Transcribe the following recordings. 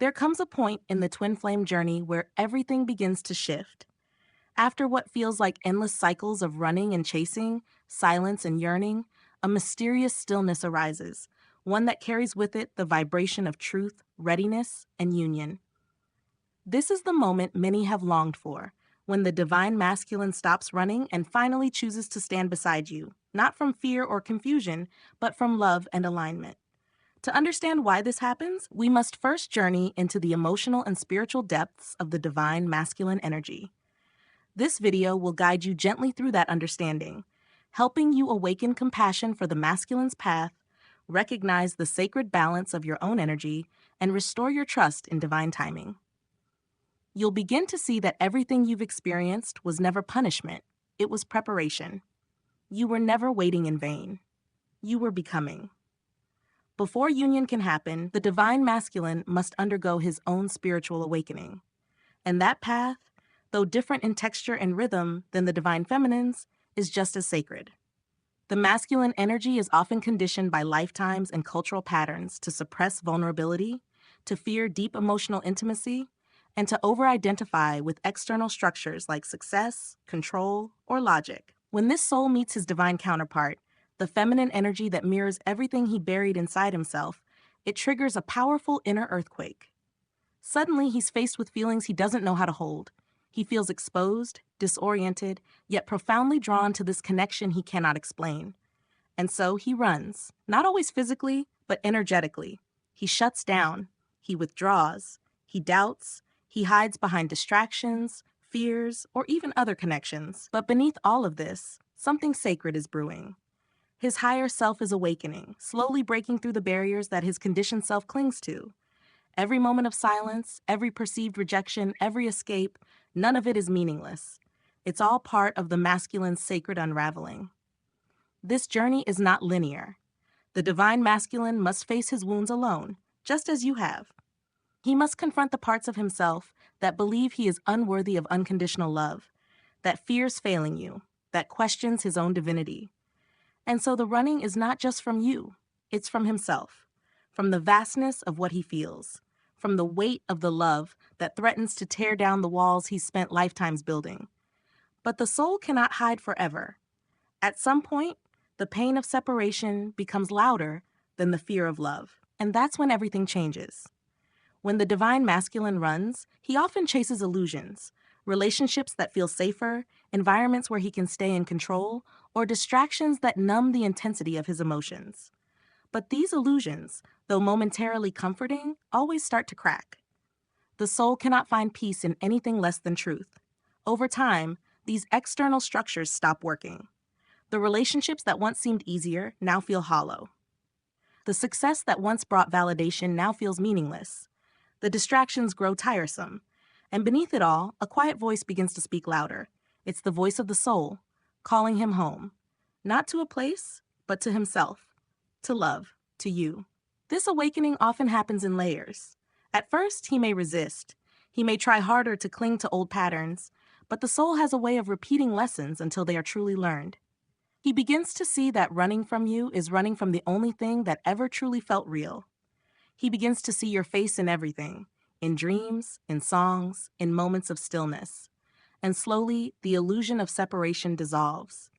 There comes a point in the twin flame journey where everything begins to shift. After what feels like endless cycles of running and chasing, silence and yearning, a mysterious stillness arises, one that carries with it the vibration of truth, readiness, and union. This is the moment many have longed for, when the divine masculine stops running and finally chooses to stand beside you, not from fear or confusion, but from love and alignment. To understand why this happens, we must first journey into the emotional and spiritual depths of the divine masculine energy. This video will guide you gently through that understanding, helping you awaken compassion for the masculine's path, recognize the sacred balance of your own energy, and restore your trust in divine timing. You'll begin to see that everything you've experienced was never punishment, it was preparation. You were never waiting in vain. You were becoming. Before union can happen, the divine masculine must undergo his own spiritual awakening. And that path, though different in texture and rhythm than the divine feminine's, is just as sacred. The masculine energy is often conditioned by lifetimes and cultural patterns to suppress vulnerability, to fear deep emotional intimacy, and to over-identify with external structures like success, control, or logic. When this soul meets his divine counterpart, the feminine energy that mirrors everything he buried inside himself, it triggers a powerful inner earthquake. Suddenly, he's faced with feelings he doesn't know how to hold. He feels exposed, disoriented, yet profoundly drawn to this connection he cannot explain. And so he runs, not always physically, but energetically. He shuts down, he withdraws, he doubts, he hides behind distractions, fears, or even other connections. But beneath all of this, something sacred is brewing. His higher self is awakening, slowly breaking through the barriers that his conditioned self clings to. Every moment of silence, every perceived rejection, every escape, none of it is meaningless. It's all part of the masculine's sacred unraveling. This journey is not linear. The divine masculine must face his wounds alone, just as you have. He must confront the parts of himself that believe he is unworthy of unconditional love, that fears failing you, that questions his own divinity. And so the running is not just from you, it's from himself, from the vastness of what he feels, from the weight of the love that threatens to tear down the walls he's spent lifetimes building. But the soul cannot hide forever. At some point, the pain of separation becomes louder than the fear of love, and that's when everything changes. When the divine masculine runs, he often chases illusions, relationships that feel safer, environments where he can stay in control, or distractions that numb the intensity of his emotions. But these illusions, though momentarily comforting, always start to crack. The soul cannot find peace in anything less than truth. Over time, these external structures stop working. The relationships that once seemed easier now feel hollow. The success that once brought validation now feels meaningless. The distractions grow tiresome. And beneath it all, a quiet voice begins to speak louder. It's the voice of the soul, calling him home. Not to a place, but to himself. To love, to you. This awakening often happens in layers. At first, he may resist. He may try harder to cling to old patterns, but the soul has a way of repeating lessons until they are truly learned. He begins to see that running from you is running from the only thing that ever truly felt real. He begins to see your face in everything, in dreams, in songs, in moments of stillness. And slowly, the illusion of separation dissolves.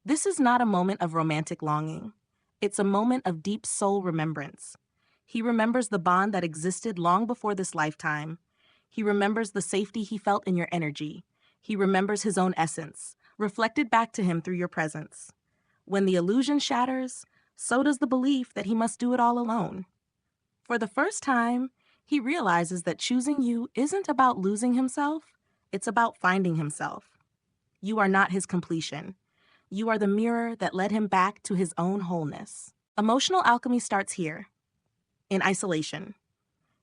This is not a moment of romantic longing. It's a moment of deep soul remembrance. He remembers the bond that existed long before this lifetime. He remembers the safety he felt in your energy. He remembers his own essence, reflected back to him through your presence. When the illusion shatters, so does the belief that he must do it all alone. For the first time, he realizes that choosing you isn't about losing himself, it's about finding himself. You are not his completion. You are the mirror that led him back to his own wholeness. Emotional alchemy starts here, in isolation.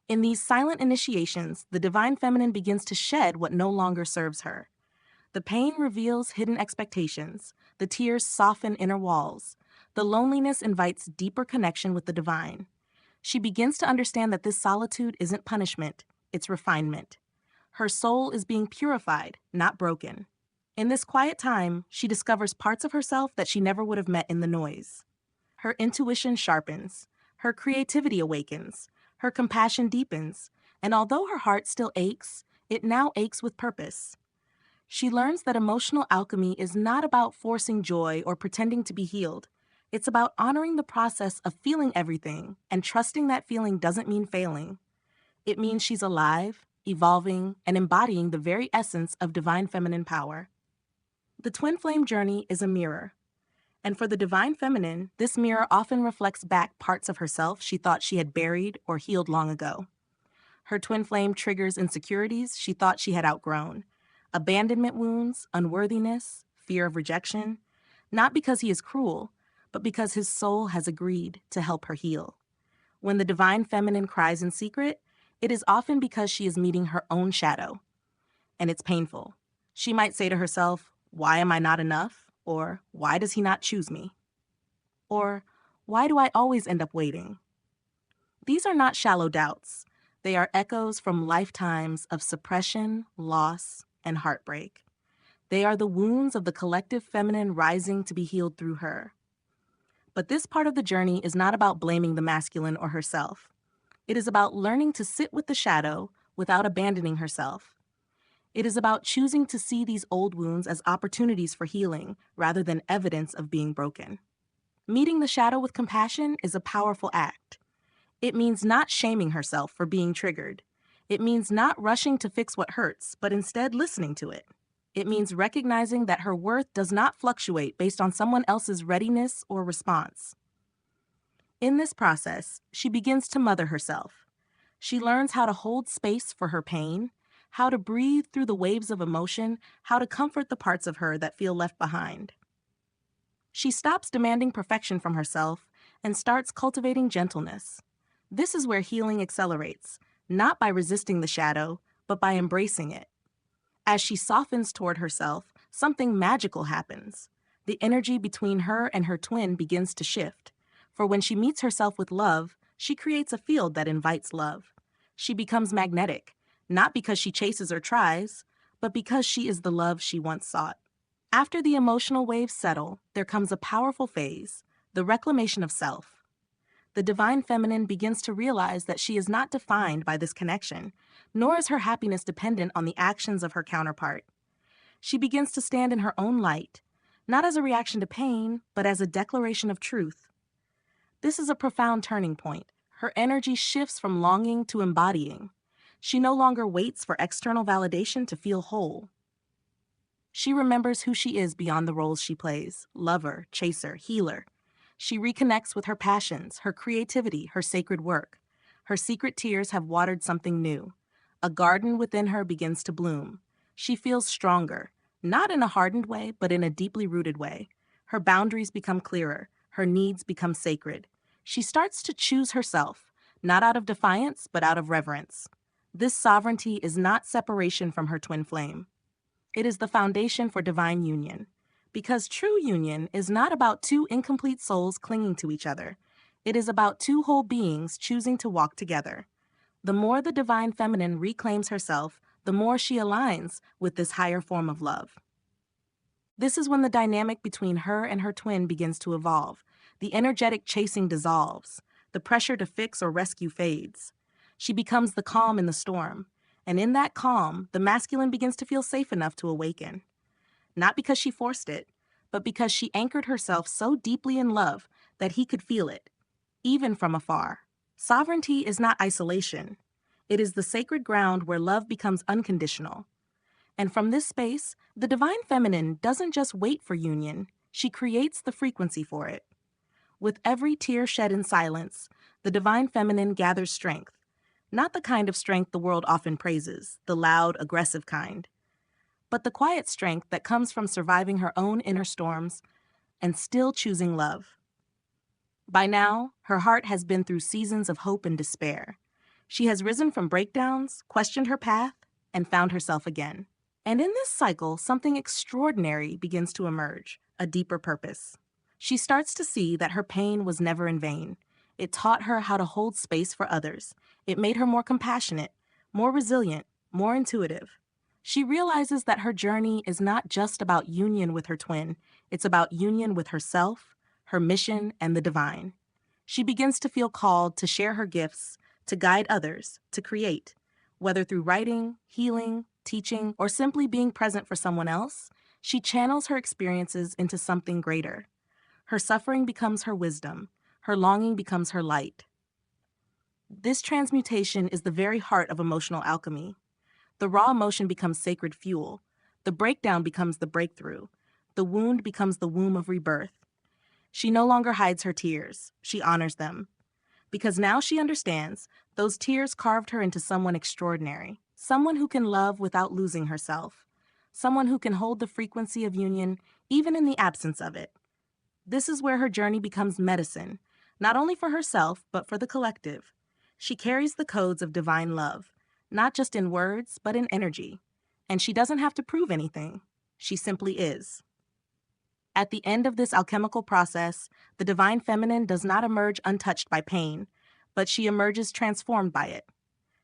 In these silent initiations, the divine feminine begins to shed what no longer serves her. The pain reveals hidden expectations. The tears soften inner walls. The loneliness invites deeper connection with the divine. She begins to understand that this solitude isn't punishment, it's refinement. Her soul is being purified, not broken. In this quiet time, she discovers parts of herself that she never would have met in the noise. Her intuition sharpens, her creativity awakens, her compassion deepens, And although her heart still aches, it now aches with purpose. She learns that emotional alchemy is not about forcing joy or pretending to be healed. It's about honoring the process of feeling everything and trusting that feeling doesn't mean failing. It means she's alive, evolving, and embodying the very essence of divine feminine power. The twin flame journey is a mirror. And for the divine feminine, this mirror often reflects back parts of herself she thought she had buried or healed long ago. Her twin flame triggers insecurities she thought she had outgrown, abandonment wounds, unworthiness, fear of rejection, not because he is cruel, but because his soul has agreed to help her heal. When the divine feminine cries in secret, it is often because she is meeting her own shadow, and it's painful. She might say to herself, "Why am I not enough?" Or, "Why does he not choose me?" Or, "Why do I always end up waiting?" These are not shallow doubts. They are echoes from lifetimes of suppression, loss, and heartbreak. They are the wounds of the collective feminine rising to be healed through her. But this part of the journey is not about blaming the masculine or herself. It is about learning to sit with the shadow without abandoning herself. It is about choosing to see these old wounds as opportunities for healing rather than evidence of being broken. Meeting the shadow with compassion is a powerful act. It means not shaming herself for being triggered. It means not rushing to fix what hurts, but instead listening to it. It means recognizing that her worth does not fluctuate based on someone else's readiness or response. In this process, she begins to mother herself. She learns how to hold space for her pain, how to breathe through the waves of emotion, how to comfort the parts of her that feel left behind. She stops demanding perfection from herself and starts cultivating gentleness. This is where healing accelerates, not by resisting the shadow, but by embracing it. As she softens toward herself, something magical happens. The energy between her and her twin begins to shift. For when she meets herself with love, she creates a field that invites love. She becomes magnetic, not because she chases or tries, but because she is the love she once sought. After the emotional waves settle, there comes a powerful phase, the reclamation of self. The divine feminine begins to realize that she is not defined by this connection, nor is her happiness dependent on the actions of her counterpart. She begins to stand in her own light, not as a reaction to pain, but as a declaration of truth. This is a profound turning point. Her energy shifts from longing to embodying. She no longer waits for external validation to feel whole. She remembers who she is beyond the roles she plays: lover, chaser, healer. She reconnects with her passions, her creativity, her sacred work. Her secret tears have watered something new. A garden within her begins to bloom. She feels stronger, not in a hardened way, but in a deeply rooted way. Her boundaries become clearer. Her needs become sacred. She starts to choose herself, not out of defiance, but out of reverence. This sovereignty is not separation from her twin flame. It is the foundation for divine union. Because true union is not about two incomplete souls clinging to each other. It is about two whole beings choosing to walk together. The more the divine feminine reclaims herself, the more she aligns with this higher form of love. This is when the dynamic between her and her twin begins to evolve. The energetic chasing dissolves. The pressure to fix or rescue fades. She becomes the calm in the storm. And in that calm, the masculine begins to feel safe enough to awaken. Not because she forced it, but because she anchored herself so deeply in love that he could feel it, even from afar. Sovereignty is not isolation. It is the sacred ground where love becomes unconditional. And from this space, the divine feminine doesn't just wait for union, she creates the frequency for it. With every tear shed in silence, the divine feminine gathers strength. Not the kind of strength the world often praises, the loud, aggressive kind, but the quiet strength that comes from surviving her own inner storms and still choosing love. By now, her heart has been through seasons of hope and despair. She has risen from breakdowns, questioned her path, and found herself again. And in this cycle, something extraordinary begins to emerge, a deeper purpose. She starts to see that her pain was never in vain. It taught her how to hold space for others. It made her more compassionate, more resilient, more intuitive. She realizes that her journey is not just about union with her twin, it's about union with herself, her mission, and the divine. She begins to feel called to share her gifts, to guide others, to create. Whether through writing, healing, teaching, or simply being present for someone else, she channels her experiences into something greater. Her suffering becomes her wisdom. Her longing becomes her light. This transmutation is the very heart of emotional alchemy. The raw emotion becomes sacred fuel. The breakdown becomes the breakthrough. The wound becomes the womb of rebirth. She no longer hides her tears. She honors them. Because now she understands, those tears carved her into someone extraordinary. Someone who can love without losing herself. Someone who can hold the frequency of union even in the absence of it. This is where her journey becomes medicine, not only for herself, but for the collective. She carries the codes of divine love, not just in words, but in energy. And she doesn't have to prove anything. She simply is. At the end of this alchemical process, the divine feminine does not emerge untouched by pain, but she emerges transformed by it.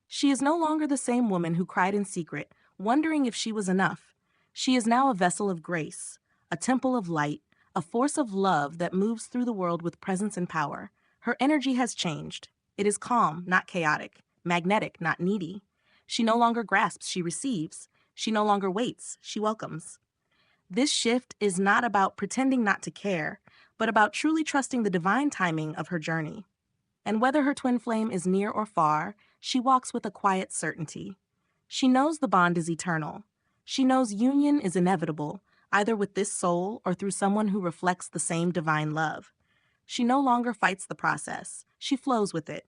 She is no longer the same woman who cried in secret, wondering if she was enough. She is now a vessel of grace, a temple of light, a force of love that moves through the world with presence and power. Her energy has changed. It is calm, not chaotic, magnetic, not needy. She no longer grasps, she receives. She no longer waits, she welcomes. This shift is not about pretending not to care, but about truly trusting the divine timing of her journey. And whether her twin flame is near or far, she walks with a quiet certainty. She knows the bond is eternal. She knows union is inevitable, either with this soul or through someone who reflects the same divine love. She no longer fights the process. She flows with it.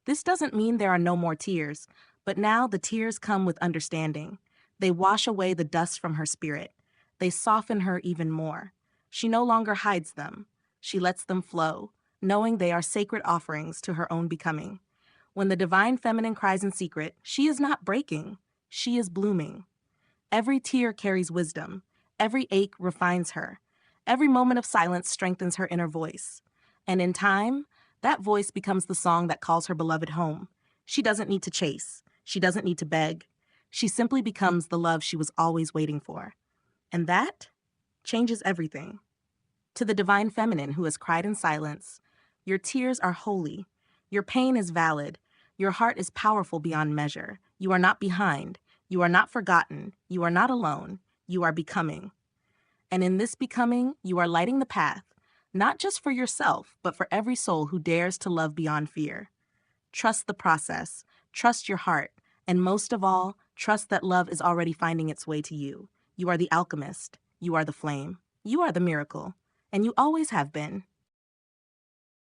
This doesn't mean there are no more tears, but now the tears come with understanding. They wash away the dust from her spirit. They soften her even more. She no longer hides them. She lets them flow, knowing they are sacred offerings to her own becoming. When the divine feminine cries in secret, she is not breaking. She is blooming. Every tear carries wisdom. Every ache refines her. Every moment of silence strengthens her inner voice. And in time, that voice becomes the song that calls her beloved home. She doesn't need to chase. She doesn't need to beg. She simply becomes the love she was always waiting for. And that changes everything. To the divine feminine who has cried in silence, your tears are holy. Your pain is valid. Your heart is powerful beyond measure. You are not behind. You are not forgotten. You are not alone. You are becoming. And in this becoming, you are lighting the path, not just for yourself, but for every soul who dares to love beyond fear. Trust the process. Trust your heart. And most of all, trust that love is already finding its way to you. You are the alchemist. You are the flame. You are the miracle. And you always have been.